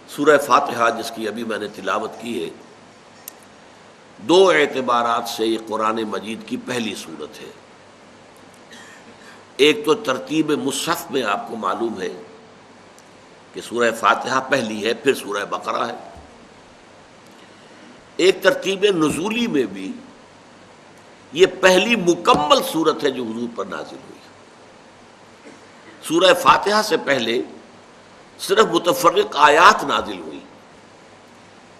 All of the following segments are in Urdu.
سورہ فاتحہ جس کی ابھی میں نے تلاوت کی ہے، دو اعتبارات سے یہ قرآن مجید کی پہلی سورت ہے۔ ایک تو ترتیب مصحف میں آپ کو معلوم ہے کہ سورہ فاتحہ پہلی ہے، پھر سورہ بقرہ ہے۔ ایک ترتیب نزولی میں بھی یہ پہلی مکمل سورت ہے جو حضور پر نازل ہوئی۔ سورہ فاتحہ سے پہلے صرف متفرق آیات نازل ہوئی،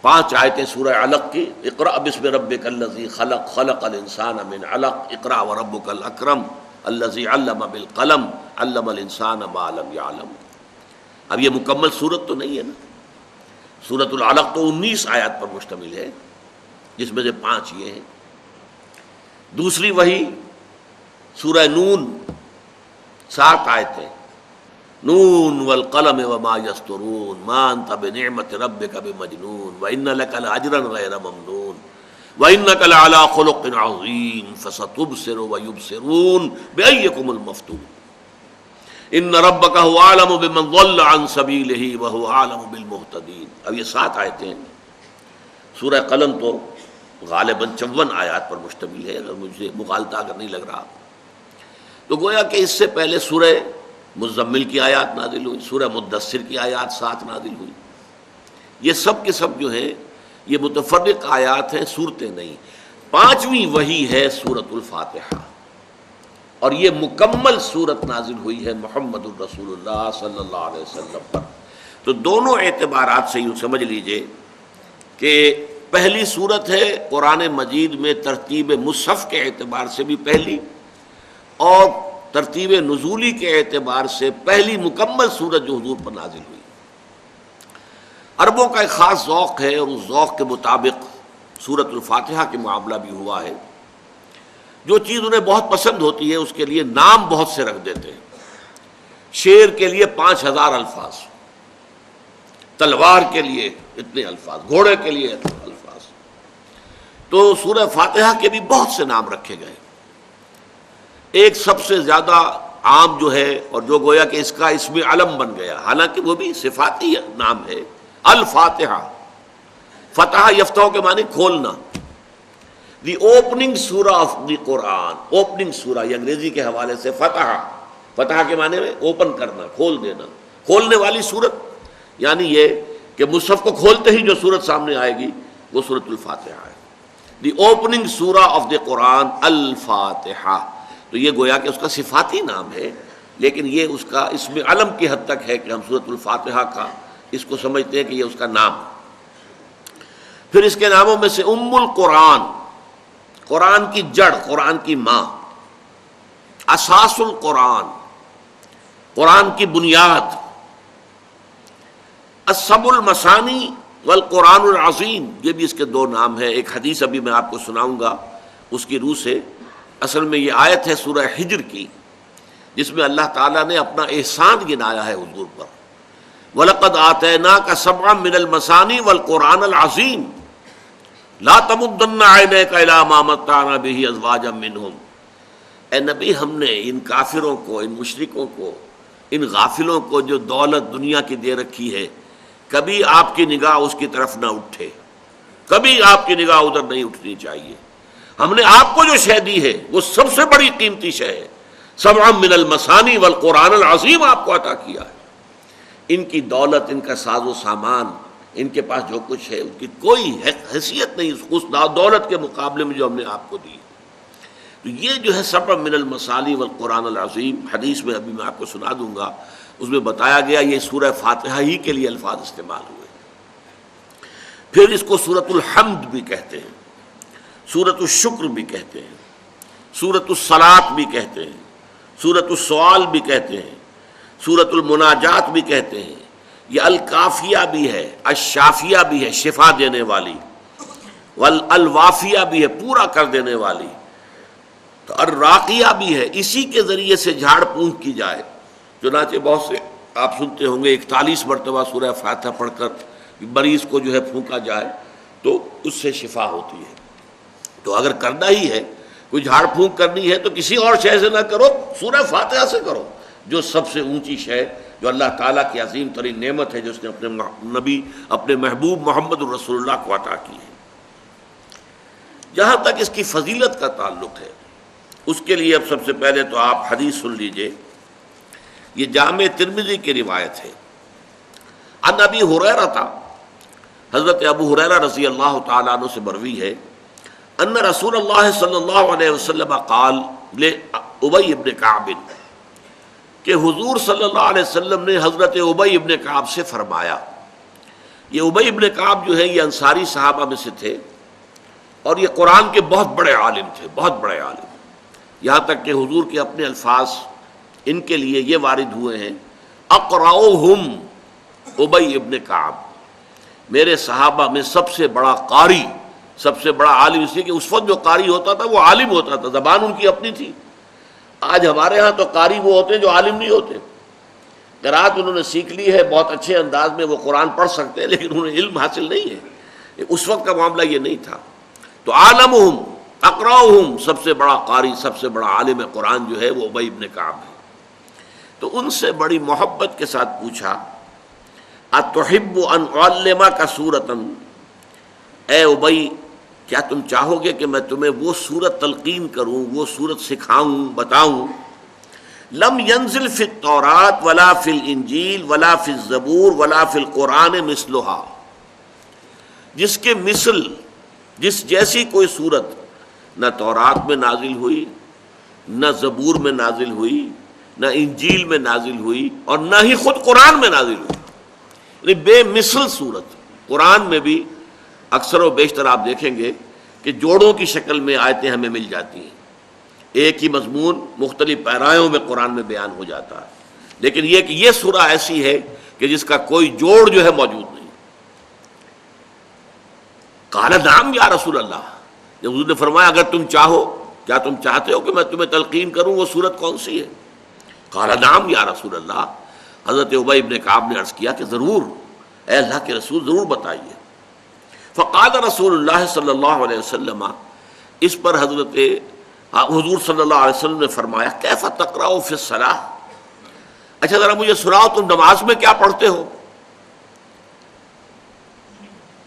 5 آیتیں سورہ علق کی، اقرأ بسم ربک الذی خلق خلق الانسان من علق اقرأ وربک الاکرم الذی علم بالقلم علم الانسان ما لم یعلم۔ اب یہ مکمل سورت تو نہیں ہے نا، سورۃ العلق تو 19 آیات پر مشتمل ہے، جس میں سے 5 یہ ہیں۔ دوسری وہی سورہ نون، 7 آیتیں، نون والقلم وما یسطرون ما انت بنعمت ربک بمجنون وان لک لاجرا غیر ممنون وانک لعلی خلق عظیم فستبصر ویبصرون بأیکم المفتون ان ربک هو اعلم بمن ضل عن سبیلہ وهو اعلم بالمہتدین۔ اب یہ 7 آیتیں ہیں۔ سورہ قلم تو غالباً 54 آیات پر مشتمل ہے، اگر مجھے مغالطہ اگر نہیں لگ رہا تو گویا کہ اس سے پہلے سورہ مزمل کی آیات نازل ہوئی، سورہ مدثر کی آیات 7 نازل ہوئی۔ یہ سب کے سب جو ہیں یہ متفرق آیات ہیں، صورتیں نہیں۔ 5ویں وہی ہے سورۃ الفاتحہ، اور یہ مکمل سورت نازل ہوئی ہے محمد الرسول اللہ صلی اللہ علیہ وسلم پر۔ تو دونوں اعتبارات سے یوں سمجھ لیجئے کہ پہلی سورت ہے قرآن مجید میں ترتیب مصحف کے اعتبار سے بھی پہلی، اور ترتیب نزولی کے اعتبار سے پہلی مکمل سورت جو حضور پر نازل ہوئی۔ عربوں کا ایک خاص ذوق ہے، اور اس ذوق کے مطابق سورۃ الفاتحہ کے معاملہ بھی ہوا ہے۔ جو چیز انہیں بہت پسند ہوتی ہے اس کے لیے نام بہت سے رکھ دیتے ہیں۔ شیر کے لیے 5000 الفاظ، تلوار کے لیے اتنے الفاظ، گھوڑے کے لیے اتنے الفاظ۔ تو سورہ فاتحہ کے بھی بہت سے نام رکھے گئے۔ ایک سب سے زیادہ عام جو ہے اور جو گویا کہ اس کا اسم علم بن گیا، حالانکہ وہ بھی صفاتی نام ہے، الفاتحہ۔ فتح یفتح کے معنی کھولنا، دی اوپننگ سورہ آف دی قرآن، اوپننگ سورہ، یہ انگریزی کے حوالے سے فتح، فتح کے معنی میں اوپن کرنا، کھول دینا، کھولنے والی سورت، یعنی یہ کہ مصحف کو کھولتے ہی جو سورت سامنے آئے گی وہ سورۃ الفاتحہ ہے۔ دی اوپننگ سورہ آف دی قرآن الفاتحہ۔ تو یہ گویا کہ اس کا صفاتی نام ہے، لیکن یہ اس کا اسم علم کی حد تک ہے کہ ہم سورۃ الفاتحہ کا اس کو سمجھتے ہیں کہ یہ اس کا نام۔ پھر اس کے ناموں میں سے ام القرآن، قرآن کی جڑ، قرآن کی ماں، اساس القرآن، قرآن کی بنیاد، السبع المثانی والقرآن العظیم، یہ بھی اس کے 2 نام ہیں۔ ایک حدیث ابھی میں آپ کو سناؤں گا اس کی روح سے۔ اصل میں یہ آیت ہے سورہ حجر کی، جس میں اللہ تعالیٰ نے اپنا احسان گنایا ہے حضور پر۔ وَلَقَدْ آتَيْنَاكَ سَبْعًا مِّنَ الْمَثَانِي وَالْقُرْآنَ الْعَظِيمَ لَا تَمُدَّنَّ عَيْنَيْكَ إِلَىٰ مَا مَتَّعْنَا بِهِ أَزْوَاجًا مِّنْهُمْ۔ اے نبی، ہم نے ان کافروں کو، ان مشرکوں کو، ان غافلوں کو جو دولت دنیا کی دے رکھی ہے، کبھی آپ کی نگاہ اس کی طرف نہ اٹھے، کبھی آپ کی نگاہ ادھر نہیں اٹھنی چاہیے۔ ہم نے آپ کو جو شے دی ہے وہ سب سے بڑی قیمتی شے ہے، سبعا من المثانی والقرآن العظیم آپ کو عطا کیا ہے۔ ان کی دولت، ان کا ساز و سامان، ان کے پاس جو کچھ ہے، ان کی کوئی حیثیت نہیں اس دولت کے مقابلے میں جو ہم نے آپ کو دی۔ تو یہ جو ہے سبع من المثانی والقرآن العظیم، حدیث میں ابھی میں آپ کو سنا دوں گا، اس میں بتایا گیا یہ سورہ فاتحہ ہی کے لیے الفاظ استعمال ہوئے۔ پھر اس کو سورۃ الحمد بھی کہتے ہیں، سورۃ الشکر بھی کہتے ہیں، سورۃ الصلاۃ بھی کہتے ہیں، سورۃ السؤال بھی کہتے ہیں، سورۃ المناجات بھی کہتے ہیں۔ یہ الکافیہ بھی ہے، الشافیہ بھی ہے، شفا دینے والی، والوافیہ بھی ہے، پورا کر دینے والی، تو الراقیہ بھی ہے، اسی کے ذریعے سے جھاڑ پونچھ کی جائے۔ چنانچہ بہت سے آپ سنتے ہوں گے 41 مرتبہ سورہ فاتحہ پڑھ کر مریض کو جو ہے پھونکا جائے تو اس سے شفا ہوتی ہے۔ تو اگر کرنا ہی ہے، کوئی جھاڑ پھونک کرنی ہے، تو کسی اور شے سے نہ کرو، سورہ فاتحہ سے کرو، جو سب سے اونچی شے جو اللہ تعالیٰ کی عظیم ترین نعمت ہے جو اس نے اپنے نبی اپنے محبوب محمد الرسول اللہ کو عطا کی ہے۔ جہاں تک اس کی فضیلت کا تعلق ہے، اس کے لیے اب سب سے پہلے تو آپ حدیث سن لیجئے۔ یہ جامع ترمذی کی روایت ہے، عن ابی ہریرہ، حضرت ابو ہریرہ رضی اللہ تعالیٰ عنہ سے مروی ہے، ان رسول اللہ صلی اللہ علیہ وسلم قال لأبی بن کعب، کہ حضور صلی اللہ علیہ وسلم نے حضرت ابی ابن کعب سے فرمایا۔ یہ ابی ابن کعب جو ہے یہ انصاری صحابہ میں سے تھے، اور یہ قرآن کے بہت بڑے عالم تھے، بہت بڑے عالم، یہاں تک کہ حضور کے اپنے الفاظ ان کے لیے یہ وارد ہوئے ہیں، اقرأہم ابی ابن کعب، میرے صحابہ میں سب سے بڑا قاری، سب سے بڑا عالم، اس لیے کہ اس وقت جو قاری ہوتا تھا وہ عالم ہوتا تھا، زبان ان کی اپنی تھی۔ آج ہمارے ہاں تو قاری وہ ہوتے ہیں جو عالم نہیں ہوتے، قرأت انہوں نے سیکھ لی ہے بہت اچھے انداز میں، وہ قرآن پڑھ سکتے ہیں لیکن انہیں علم حاصل نہیں ہے۔ اس وقت کا معاملہ یہ نہیں تھا۔ تو عالمہم اقرأہم، سب سے بڑا قاری، سب سے بڑا عالم قرآن جو ہے وہ ابی ابن کعب ہے۔ تو ان سے بڑی محبت کے ساتھ پوچھا، اتحب ان اعلمک سورۃ، اے ابی کیا تم چاہو گے کہ میں تمہیں وہ سورت تلقین کروں، وہ سورت سکھاؤں، بتاؤں، لم ینزل فی التوراۃ ولا فی الانجیل ولا فی الزبور ولا فی القرآن مثلھا، جس کے مثل، جس جیسی کوئی صورت نہ تورات میں نازل ہوئی، نہ زبور میں نازل ہوئی، نہ انجیل میں نازل ہوئی، اور نہ ہی خود قرآن میں نازل ہوئی، یعنی بے مثل صورت۔ قرآن میں بھی اکثر و بیشتر آپ دیکھیں گے کہ جوڑوں کی شکل میں آیتیں ہمیں مل جاتی ہیں، ایک ہی مضمون مختلف پیرایوں میں قرآن میں بیان ہو جاتا ہے، لیکن یہ کہ یہ سورہ ایسی ہے کہ جس کا کوئی جوڑ جو ہے موجود نہیں۔ قال نعم یا رسول اللہ، جب حضور نے فرمایا اگر تم چاہو، کیا تم چاہتے ہو کہ میں تمہیں تلقین کروں وہ سورت کون سی ہے؟ قال نعم یا رسول اللہ، حضرت ابی ابن کعب نے عرض کیا کہ ضرور، اے اللہ کے رسول ضرور بتائیے۔ فقال رسول اللہ صلی اللہ علیہ وسلم، اس پر حضور صلی اللہ علیہ وسلم نے فرمایا، کیف تقرأ فی الصلاۃ، اچھا ذرا مجھے سناؤ تم نماز میں کیا پڑھتے ہو؟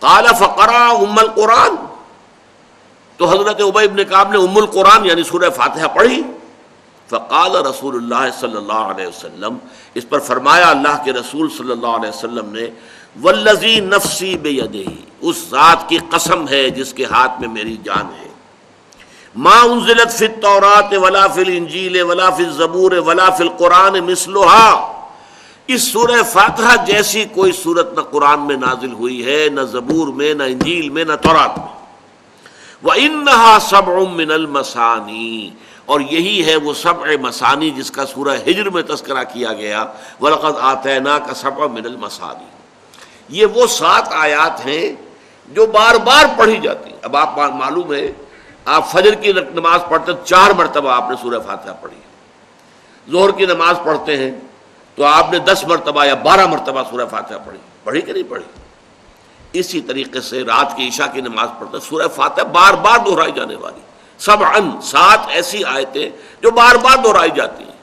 قال فقرأ ام القرآن، تو حضرت ابی ابن کعب نے ام القرآن یعنی سورہ فاتحہ پڑھی۔ فقال رسول اللہ صلی اللہ علیہ وسلم، اس پر فرمایا اللہ کے رسول صلی اللہ علیہ وسلم نے، والذی نفسی بیدہ، اس ذات کی قسم ہے جس کے ہاتھ میں میری جان ہے، ما انزلت فی التوراۃ ولا فی الانجیل ولا فی الزبور ولا فی القرآن مثلھا، اس سورہ فاتحہ جیسی کوئی صورت نہ قرآن میں نازل ہوئی ہے، نہ زبور میں، نہ انجیل میں، نہ تورات میں۔ وَإِنَّهَا سَبْعٌ مِّنَ الْمَثَانِي، اور یہی ہے وہ سبع مثانی جس کا سورہ ہجر میں تذکرہ کیا گیا، وَلَقَدْ آتَيْنَاكَ سَبْعًا مِّنَ الْمَثَانِي، یہ وہ 7 آیات ہیں جو بار بار پڑھی جاتی ہیں۔ اب آپ معلوم ہے آپ فجر کی نماز پڑھتے 4 مرتبہ آپ نے سورہ فاتحہ پڑھی، ظہر کی نماز پڑھتے ہیں تو آپ نے 10 مرتبہ یا 12 مرتبہ سورہ فاتحہ پڑھی کہ نہیں پڑھی؟ اسی طریقے سے رات کی عشاء کی نماز پڑھتے سورہ فاتحہ بار بار دہرائی جانے والی، 7 ایسی آیتیں جو بار بار دہرائی جاتی ہیں۔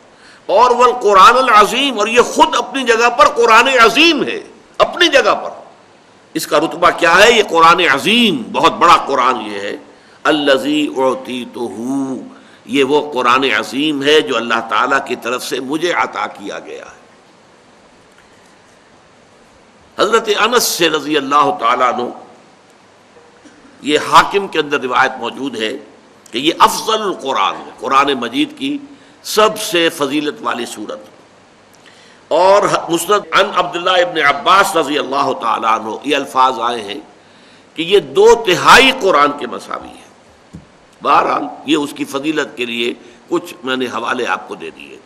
اور والقرآن العظیم، اور یہ خود اپنی جگہ پر قرآن عظیم ہے، اپنی جگہ پر اس کا رتبہ کیا ہے؟ یہ قرآن عظیم، بہت بڑا قرآن یہ ہے۔ الذی اعطیتہ، یہ وہ قرآن عظیم ہے جو اللہ تعالیٰ کی طرف سے مجھے عطا کیا گیا ہے۔ حضرت انس سے رضی اللہ تعالیٰ عنہ، یہ حاکم کے اندر روایت موجود ہے کہ یہ افضل القرآن ہے، قرآن مجید کی سب سے فضیلت والی صورت۔ اور مسند عن عبداللہ ابن عباس رضی اللہ تعالیٰ عنہ یہ الفاظ آئے ہیں کہ یہ 2/3 قرآن کے مساوی ہے۔ بہرحال یہ اس کی فضیلت کے لیے کچھ میں نے حوالے آپ کو دے دیے۔